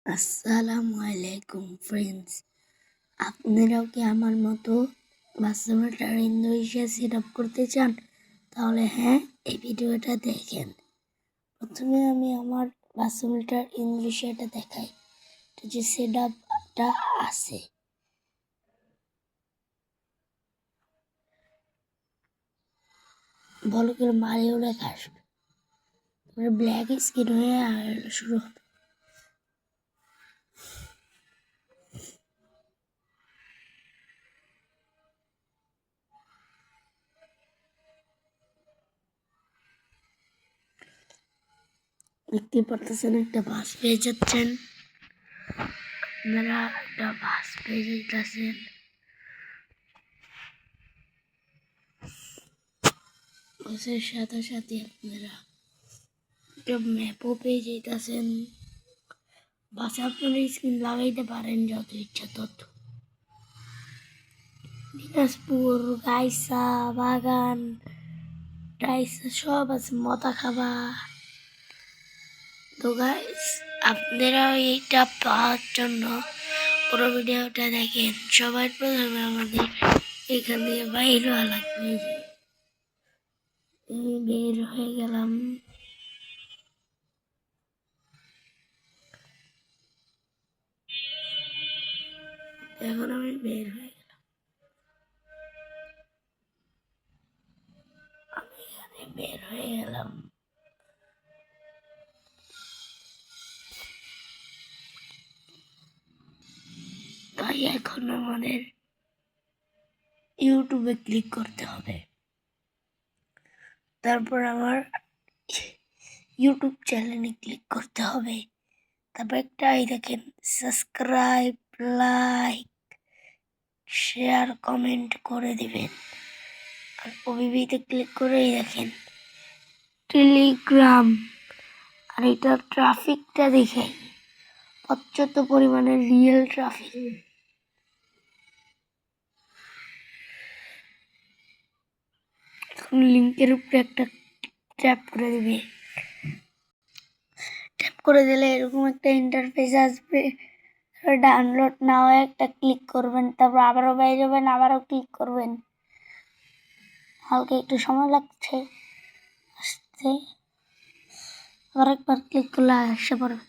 আসসালামু আলাইকুম ফ্রেন্ডস, আপনারাও কি আমার মতো বাথরুমটার ইন্দোনেশিয়া সেট আপ করতে চান? তাহলে হ্যাঁ, এই ভিডিওটা দেখেন। প্রথমে আমি আমার বাথরুমটার ইন্দোনেশিয়াটা দেখাই। এটা যে সেট আপটা আছে, ভালো করে মারিও লেখা আসবে, তারপরে ব্ল্যাক স্ক্রিন হয়ে শুরু হবে। দেখতে পারতেছেন একটা বাস পেয়ে যাচ্ছেন, আপনারা একটা বাস পেয়ে যাইতেছেন। বাসের সাথে সাথে আপনারা একটা ম্যাপও পেয়ে যাইতেছেন। বাসে আপনারা স্ক্রিন লাগাইতে পারেন যত ইচ্ছা তত। দিনাজপুর, গাইসা, বাগান, টাইসা সব আছে, মতা খাবা। তো গাইস, আপনারা এইটা পাওয়ার জন্য পুরো ভিডিওটা দেখেন। সবার প্রথমে আমাদের এখান থেকে বাইর হওয়া লাগবে। আমি বের হয়ে গেলাম। এখন আমি বের হয়ে গেলাম। আমি এখানে বের হয়ে গেলাম। তাই এখন আমাদের ইউটিউবে ক্লিক করতে হবে। তারপর আমার ইউটিউব চ্যানেলে ক্লিক করতে হবে। তারপর একটা এই দেখেন সাবস্ক্রাইব, লাইক, শেয়ার, কমেন্ট করে দিবেন। আর ওবিবিতে ক্লিক করেই দেখেন টেলিগ্রাম। আর এটা ট্রাফিকটা দেখে পর্যাপ্ত পরিমাণে রিয়েল ট্রাফিক। এখন লিঙ্কের উপরে একটা ট্যাপ করে দিবে। ট্যাপ করে দিলে এরকম একটা ইন্টারফেস আসবে। ডাউনলোড নাও একটা ক্লিক করবেন, তারপর আবারও বাইরে যাবেন, আবারও ক্লিক করবেন। হালকা একটু সময় লাগছে আসতে। আবার একবার ক্লিক করলে আসে পড়বে।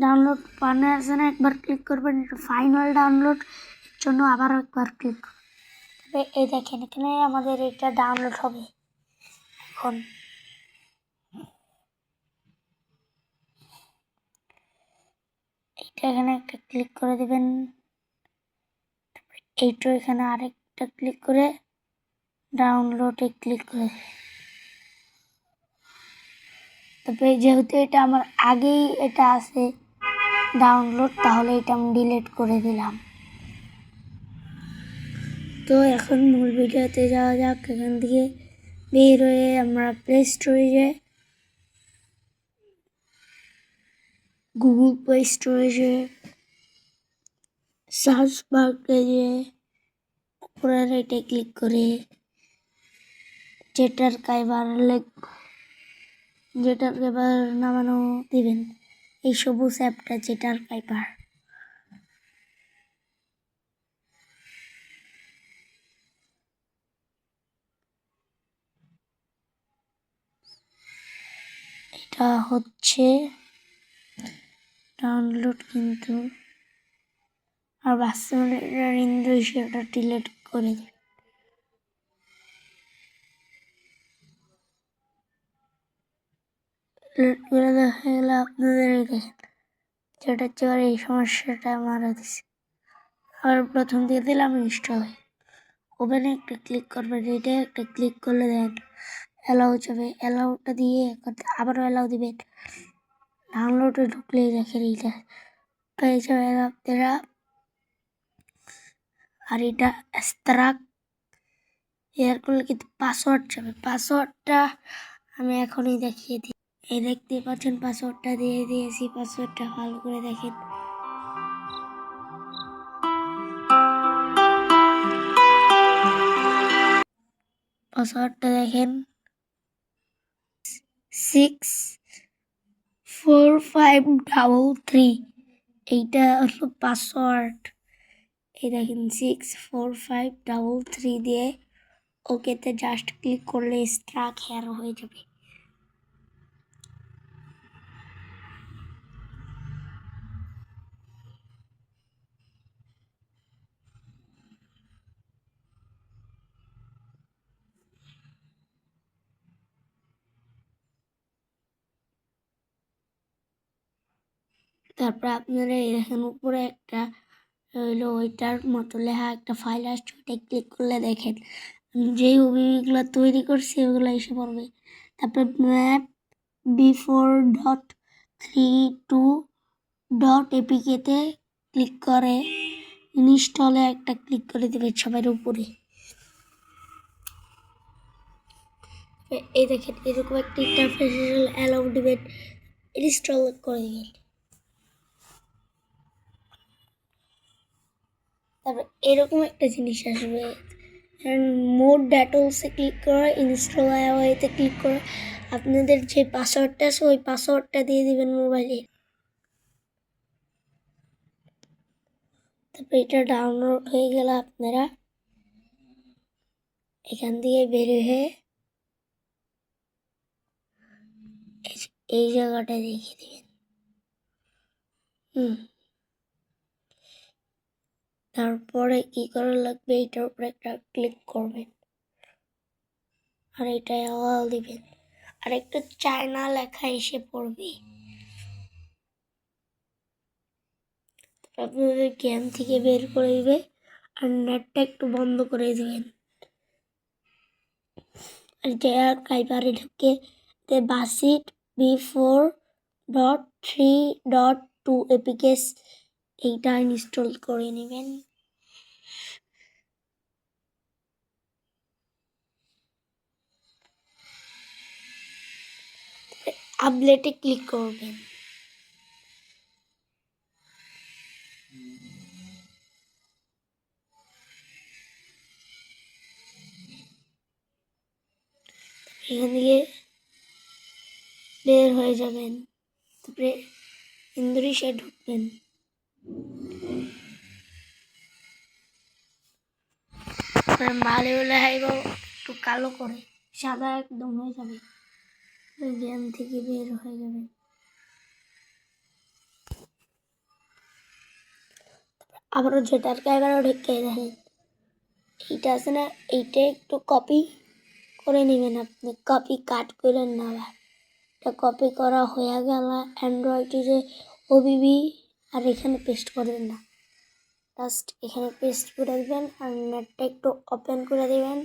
ডাউনলোড পানে আছে না, একবার ক্লিক করবেন, এটা ফাইনাল ডাউনলোড এর জন্য আবারও একবার ক্লিক করবেন। তবে এই দেখেন এখানে আমাদের এটা ডাউনলোড হবে। এখন এইটা এখানে একটা ক্লিক করে দিবেন। এইটা এখানে আরেকটা ক্লিক করে ডাউনলোডে ক্লিক করে। তবে যেহেতু এটা আমার আগেই এটা আছে ডাউনলোড, তাহলে এটা আমি ডিলিট করে দিলাম। তো এখন মূল ভিডিওতে যাওয়া যাক। এখান থেকে বের হয়ে আমরা প্লে স্টোরে যাই, গুগল প্লে স্টোরে যেয়ে সার্চ বারে যেয়ে উপরে রাইটে ক্লিক করে জেটার কাইবার জেটার কাইবার নামানো দিবেন। এই সবুজ অ্যাপটা জেটার কাইবার। এটা হচ্ছে ডাউনলোড, কিন্তু আর বাস্তবের ইন্দোনেশিয়াটা ডিলিট করে দেবে। ডিলিট করে দেখা গেলে আপনাদের দেখেন যেটা হচ্ছে এই সমস্যাটা মারা দিছে। আর প্রথম দিয়ে দিলাম ইনস্টল হয়ে। ওপেনে একটা ক্লিক করবেন, এটা একটা ক্লিক করলে দেন অ্যালাউ যাবে। অ্যালাউটা দিয়ে আবারও অ্যালাউ দিবেন। ডাউনলোডে ঢুকলেই দেখেন এইটা পেয়ে যাবেন আপনারা। আর এটা এস্তারাক এর করলে কিন্তু পাসওয়ার্ড যাবে। পাসওয়ার্ডটা আমি এখনই দেখিয়ে দিই। এই দেখতে পাচ্ছেন পাসওয়ার্ডটা দিয়ে দিয়েছি। পাসওয়ার্ডটা ভালো করে দেখেন। পাসওয়ার্ডটা দেখেন 645333। এইটা হলো পাসওয়ার্ড। এই দেখেন 64533 দিয়ে ওকেতে জাস্ট ক্লিক করলে স্ট্রাক হেয়ার হয়ে যাবে। তারপর আপনারা এই দেখেন উপরে একটা হইলো ওইটার মতো লেখা একটা ফাইল আসছে, ওইটা ক্লিক করলে দেখেন যেই ছবিগুলো তৈরি করছি ওগুলো এসে পড়বে। তারপর ম্যাপ b4.32.apk-তে ক্লিক করে ইনস্টলে একটা ক্লিক করে দেবেন সবার উপরে। এই দেখেন এরকম একটা ইন্টারফেস অ্যালাউ দিবেন, ইনস্টল করে দিবেন। তারপর এরকম একটা জিনিস আসবে, মোর ডেটলসে ক্লিক করে ইনস্টল আইওতে ক্লিক করে আপনাদের যে পাসওয়ার্ডটা আছে ওই পাসওয়ার্ডটা দিয়ে দিবেন মোবাইলে। তারপর এটা ডাউনলোড হয়ে গেলে আপনারা এখান দিয়ে বের হয়ে এই জায়গাটা দেখিয়ে দিবেন। তারপরে কি করা লাগবে, এটার উপরে একটা ক্লিক করবেন আর এটা অল দিবেন আর একটা চায়না লেখা এসে পড়বে। আপনাদের গেম থেকে বের করে দিবে আর নেটটা একটু বন্ধ করে দিবেন। আর যারা কাইবারে ঢুকে বাসিট b4.3.2 এপিকেস এইটা ইনস্টল করে নেবেন। আপডেটে ক্লিক করবেন। এখান থেকে বের হয়ে যাবেন, তারপরে ইন্দোনেশিয়া ঢুকবেন। ভালো হলে হাইব একটু কালো করে সাদা একদম হয়ে যাবে, গেম থেকে বের হয়ে যাবেন। আবারও যেটার ক্যামেরা ঢুকে দেখেন এইটা আছে না, এইটা একটু কপি করে নেবেন। আপনি কপি কাট করেন না, আবার এটা কপি করা হয়ে গেল অ্যান্ড্রয়েডে যে ওবিবি আর এখানে পেস্ট করবেন না, জাস্ট এখানে পেস্ট করে দেবেন আর নেটটা একটু ওপেন করে দেবেন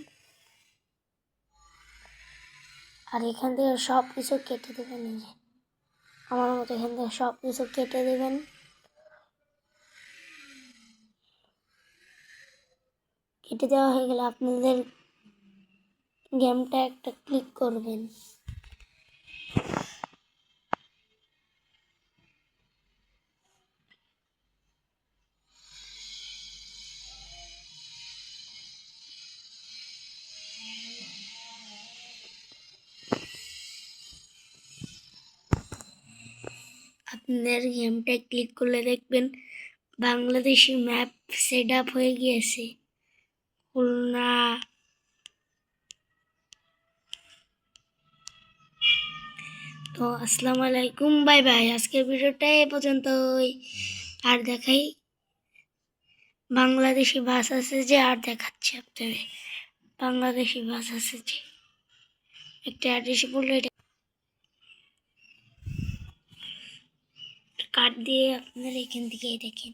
আর এখান থেকে সব কিছু কেটে দেবেন। এই যে আমার মতো এখান থেকে সব কিছু কেটে দেবেন। কেটে দেওয়া হয়ে গেলে আপনাদের গেমটা একটা ক্লিক করবেন। আপনাদের গেমটা ক্লিক করলে দেখবেন বাংলাদেশি ম্যাপ সেট আপ হয়ে গিয়েছে। খুলনা তো আসসালামু আলাইকুম, বাই বাই। আজকের ভিডিওটা এ পর্যন্তই। আর দেখাই বাংলাদেশি বাস আছে যে, আর দেখাচ্ছি আপনাদের বাংলাদেশি বাস আছে যে একটা অ্যাড্রেসে বললো এটা কার্ড দিয়ে আপনারা এখান থেকে দেখেন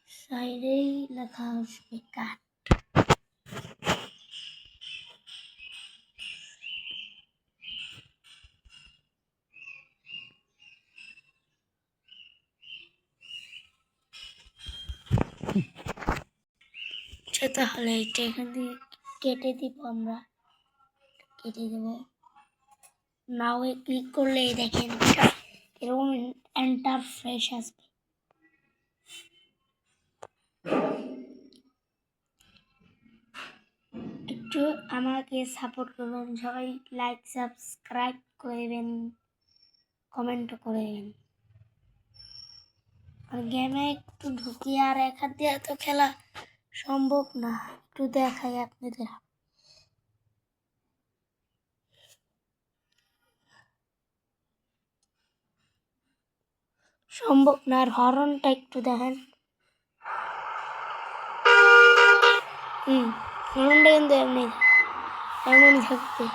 সাইডেই লেখা আসবে কার্ড। তাহলে এটা এখান থেকে কেটে দিব, আমরা কেটে দেব। নাও ক্লিক করলে দেখেন এরকম ইন্টারফেস আসবে। একটু আমাকে সাপোর্ট করবেন সবাই, লাইক সাবস্ক্রাইব করে দেবেন। কমেন্ট করে দিন। আর গেমে একটু ঢুকি, আর এক হাত দিয়ে তো খেলা সম্ভব না, একটু দেখাই আপনাদের। সম্ভব না। আর হরনটা একটু দেখেন। হরনটা কিন্তু এমনই থাকবে।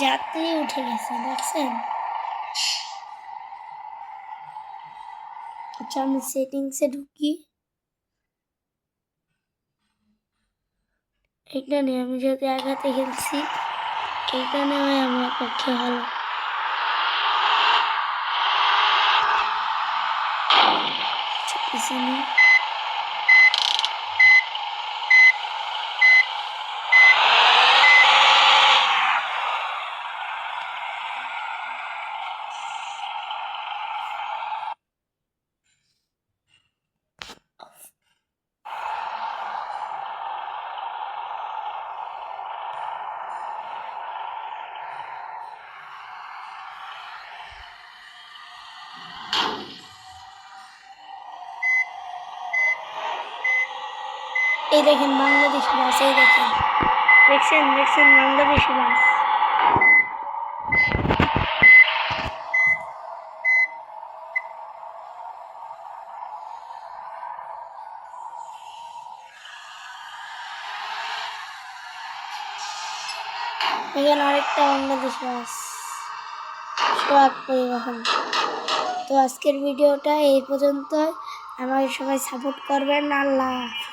যাত্রী উঠে গেছে, দেখছেন? আচ্ছা, আমি সেটিংসে ঢুকি। এখানে আমি যদি আঘাতে খেলছি, এইখানে আমার পক্ষে ভালো। পিছনে এই দেখেন বাংলাদেশি বাস, এই দেখেন, দেখছেন বাংলাদেশি বাস। এখানে আরেকটা বাংলাদেশি বাস, সোহাগ পরিবহন। তো আজকের ভিডিওটা এই পর্যন্ত। আমাকে সবাই সাপোর্ট করবেন। আল্লাহ।